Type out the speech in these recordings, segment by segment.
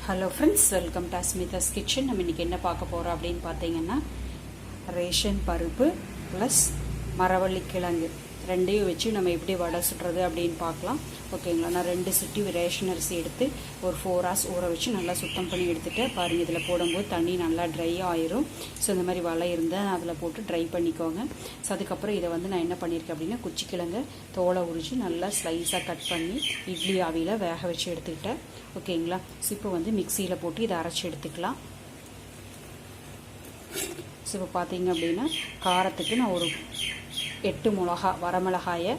Hello friends, welcome to asmitha's kitchen. நம்ம இன்றைக்கி என்ன பார்க்க போகிறோம் அப்படின்னு பார்த்தீங்கன்னா, ரேஷன் பருப்பு ப்ளஸ் மரவள்ளிக்கிழங்கு ரெண்டையும் வச்சு நம்ம எப்படி வடை சுடுறது அப்படின்னு பார்க்கலாம். ஓகேங்களா? நான் 2 சிட்டி ரேஷன் அரிசி எடுத்து ஒரு 4 hours ஊற வச்சு நல்லா சுத்தம் பண்ணி எடுத்துகிட்டேன். பாருங்கள், இதில் போடும்போது தண்ணி நல்லா ட்ரை ஆயிரும். ஸோ இந்த மாதிரி வலை இருந்தால் அதில் போட்டு ட்ரை பண்ணிக்கோங்க. ஸோ அதுக்கப்புறம் இதை வந்து நான் என்ன பண்ணியிருக்கேன் அப்படின்னா, குச்சிக்கிழங்கு தோலை உரித்து நல்லா ஸ்லைஸாக கட் பண்ணி இட்லி ஆவியில் வேக வச்சு எடுத்துக்கிட்டேன். ஓகேங்களா? ஸோ இப்போ வந்து மிக்சியில் போட்டு இதை அரைச்சி எடுத்துக்கலாம். ஸோ இப்போ பார்த்தீங்க அப்படின்னா, காரத்துக்கு நான் ஒரு 8 வரமிளகாயை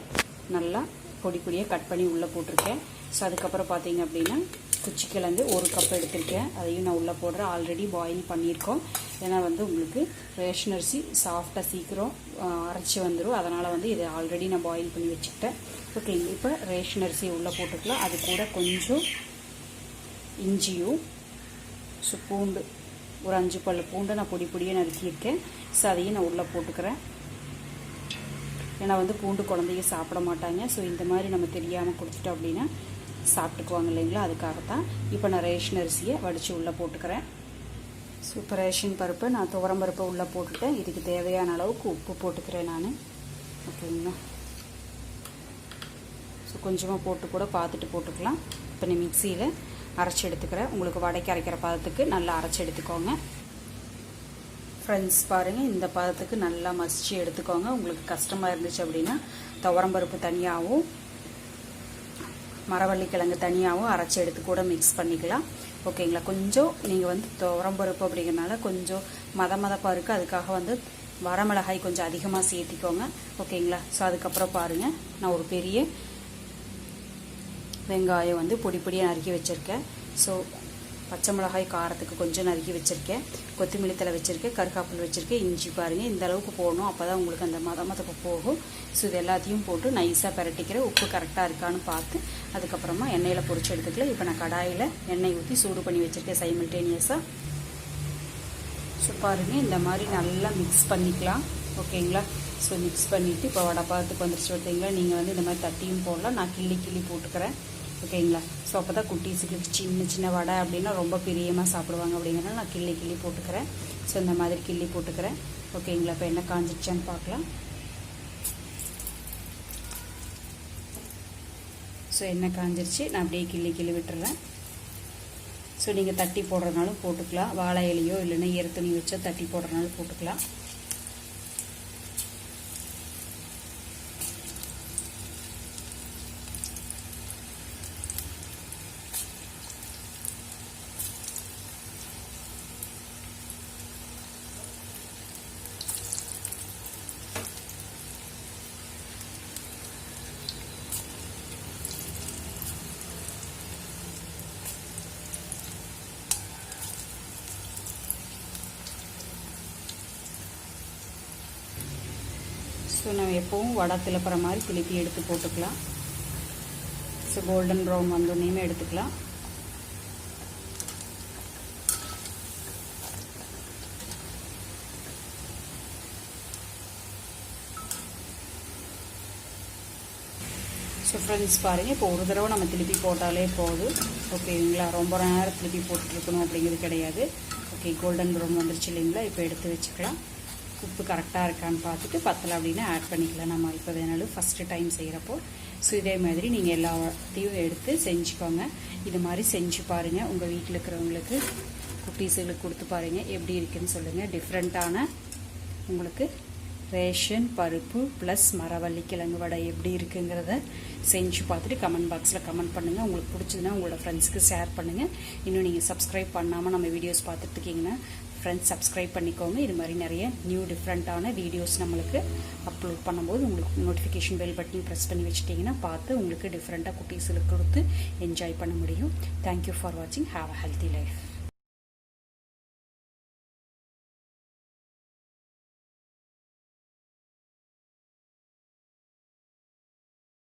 நல்லா பொடி பொடியாக கட் பண்ணி உள்ளே போட்டிருக்கேன். ஸோ அதுக்கப்புறம் பார்த்தீங்க அப்படின்னா, குச்சிக்கிழங்கு 1 கப் எடுத்திருக்கேன். அதையும் நான் உள்ளே போடுறேன். ஆல்ரெடி பாயில் பண்ணியிருக்கோம். ஏன்னா வந்து உங்களுக்கு ரேஷன் அரிசி சாஃப்டாக சீக்கிரம் அரைச்சி வந்துடும். அதனால் வந்து இதை ஆல்ரெடி நான் பாயில் பண்ணி வச்சுக்கிட்டேன். ஓகேங்க, இப்போ ரேஷன் அரிசியை உள்ளே போட்டுக்கலாம். அது கூட கொஞ்சம் இஞ்சியும் பூண்டு ஒரு 5 பல்லு பூண்டை நான் பொடி பொடியாக நறுக்கியிருக்கேன். ஸோ அதையும் நான் உள்ளே போட்டுக்கிறேன். ஏன்னா வந்து பூண்டு குழந்தைங்க சாப்பிட மாட்டாங்க. ஸோ இந்த மாதிரி நம்ம தெரியாமல் கொடுத்துட்டோம் அப்படின்னா சாப்பிட்டுக்குவாங்க இல்லைங்களா? அதுக்காகத்தான் இப்போ நான் ரேஷன் அரிசியை வடித்து உள்ளே போட்டுக்கிறேன். ஸோ இப்போ ரேஷன் பருப்பை நான் துவரம் பருப்பை உள்ளே போட்டுட்டேன். இதுக்கு தேவையான அளவுக்கு உப்பு போட்டுக்கிறேன் நான். ஓகேங்களா? ஸோ கொஞ்சமாக போட்டு கூட பார்த்துட்டு போட்டுக்கலாம். இப்போ நான் மிக்சியில் அரைச்சி எடுத்துக்கிறேன். உங்களுக்கு வடைக்கு அரைக்கிற பதத்துக்கு நல்லா அரைச்சி எடுத்துக்கோங்க. ஃப்ரெண்ட்ஸ் பாருங்கள், இந்த பதத்துக்கு நல்லா மசிச்சு எடுத்துக்கோங்க. உங்களுக்கு கஷ்டமாக இருந்துச்சு அப்படின்னா துவரம்பருப்பு தனியாகவும் மரவள்ளிக்கிழங்கு தனியாகவும் அரைச்சி எடுத்து கூட மிக்ஸ் பண்ணிக்கலாம். ஓகேங்களா? கொஞ்சம் நீங்கள் வந்து துவரம்பருப்பு அப்படிங்கிறனால கொஞ்சம் மதப்பாக இருக்குது. அதுக்காக வந்து வரமிளகாய் கொஞ்சம் அதிகமாக சேர்த்திக்கோங்க. ஓகேங்களா? ஸோ அதுக்கப்புறம் பாருங்கள், நான் ஒரு பெரிய வெங்காயம் வந்து பொடி பொடியாக நறுக்கி வச்சுருக்கேன். ஸோ பச்சை மிளகாய் காரத்துக்கு கொஞ்சம் நறுக்கி வச்சுருக்கேன். கொத்தமல்லி தழை வச்சுருக்கேன். கருகாப்பில் வச்சுருக்கேன். இஞ்சி பாருங்கள், இந்த அளவுக்கு போடணும். அப்போ தான் உங்களுக்கு அந்த மதப்பு போகும். ஸோ இது எல்லாத்தையும் போட்டு நைஸாக பரட்டிக்கிறேன். உப்பு கரெக்டாக இருக்கான்னு பார்த்து அதுக்கப்புறமா எண்ணெயில் பொரிச்சு எடுத்துக்கலாம். இப்போ நான் கடாயில் எண்ணெய் ஊற்றி சூடு பண்ணி வச்சுருக்கேன் சைமல்டேனியஸாக. ஸோ பாருங்கள், இந்த மாதிரி நல்லா மிக்ஸ் பண்ணிக்கலாம். ஓகேங்களா? ஸோ மிக்ஸ் பண்ணிவிட்டு இப்போ வடை பார்த்துக்கு வந்துருச்சு பார்த்தீங்களா? நீங்கள் வந்து இந்த மாதிரி தட்டியும் போடலாம். நான் கிள்ளி போட்டுக்கிறேன். ஓகேங்களா? ஸோ அப்போ தான் குட்டீஸுக்கு சின்ன வடை அப்படின்னா ரொம்ப பிரியமாக சாப்பிடுவாங்க. அப்படிங்கிறனால நான் கிள்ளி போட்டுக்கிறேன். ஸோ இந்த மாதிரி கிள்ளி போட்டுக்கிறேன். ஓகேங்களா? இப்போ என்ன காஞ்சிச்சான்னு பார்க்கலாம். ஸோ என்ன காஞ்சிருச்சு, நான் அப்படியே கிள்ளி விட்டுறேன். ஸோ நீங்கள் தட்டி போடுறதுனாலும் போட்டுக்கலாம். வாழை இலையோ இல்லைன்னா ஈர துணி வச்சோ தட்டி போடுறதுனாலும் போட்டுக்கலாம். ஸோ நம்ம எப்போவும் வடை திலப்புற மாதிரி திருப்பி எடுத்து போட்டுக்கலாம். ஸோ கோல்டன் ப்ரௌன் வந்தோடனேயுமே எடுத்துக்கலாம். ஸோ ஃப்ரெண்ட்ஸ் பாருங்கள், இப்போ ஒரு தடவை நம்ம திருப்பி போட்டாலே போதும். ஓகேங்களா? ரொம்ப நேரம் திருப்பி போட்டுருக்கணும் அப்படிங்கிறது கிடையாது. ஓகே, கோல்டன் ப்ரௌன் வந்துருச்சு இல்லைங்களா? இப்போ எடுத்து வச்சுக்கலாம். உப்பு கரெக்டாக இருக்கான்னு பார்த்துட்டு பத்தலை அப்படின்னா ஆட் பண்ணிக்கலாம். நம்ம இப்போ வேணாலும் ஃபஸ்ட்டு டைம் செய்கிறப்போ. ஸோ இதே மாதிரி நீங்கள் எல்லாத்தையும் எடுத்து செஞ்சுக்கோங்க. இது மாதிரி செஞ்சு பாருங்கள். உங்கள் வீட்டில் இருக்கிறவங்களுக்கு குட்டீஸுகளுக்கு கொடுத்து பாருங்கள். எப்படி இருக்குன்னு சொல்லுங்கள். டிஃப்ரெண்ட்டான உங்களுக்கு ரேஷன் பருப்பு ப்ளஸ் மரவள்ளிக்கிழங்கு வடை எப்படி இருக்குங்கிறத செஞ்சு பார்த்துட்டு கமெண்ட் பாக்ஸில் கமெண்ட் பண்ணுங்கள். உங்களுக்கு பிடிச்சதுன்னா உங்களோட ஃப்ரெண்ட்ஸுக்கு ஷேர் பண்ணுங்கள். இன்னும் நீங்கள் சப்ஸ்கிரைப் பண்ணாமல் நம்ம வீடியோஸ் பார்த்துட்டு இருக்கீங்கன்னா ஃப்ரெண்ட்ஸ் சப்ஸ்கிரைப் பண்ணிக்கோங்க. இது மாதிரி நிறைய நியூ டிஃப்ரெண்ட்டான வீடியோஸ் நம்மளுக்கு அப்லோட் பண்ணும்போது உங்களுக்கு நோட்டிஃபிகேஷன் பெல் பட்டனையும் ப்ரெஸ் பண்ணி வச்சுட்டிங்கன்னா பார்த்து உங்களுக்கு டிஃப்ரெண்ட்டாக குட்டீஸுக்கு கொடுத்து என்ஜாய் பண்ண முடியும். தேங்க்யூ ஃபார் வாட்சிங். Have a healthy life.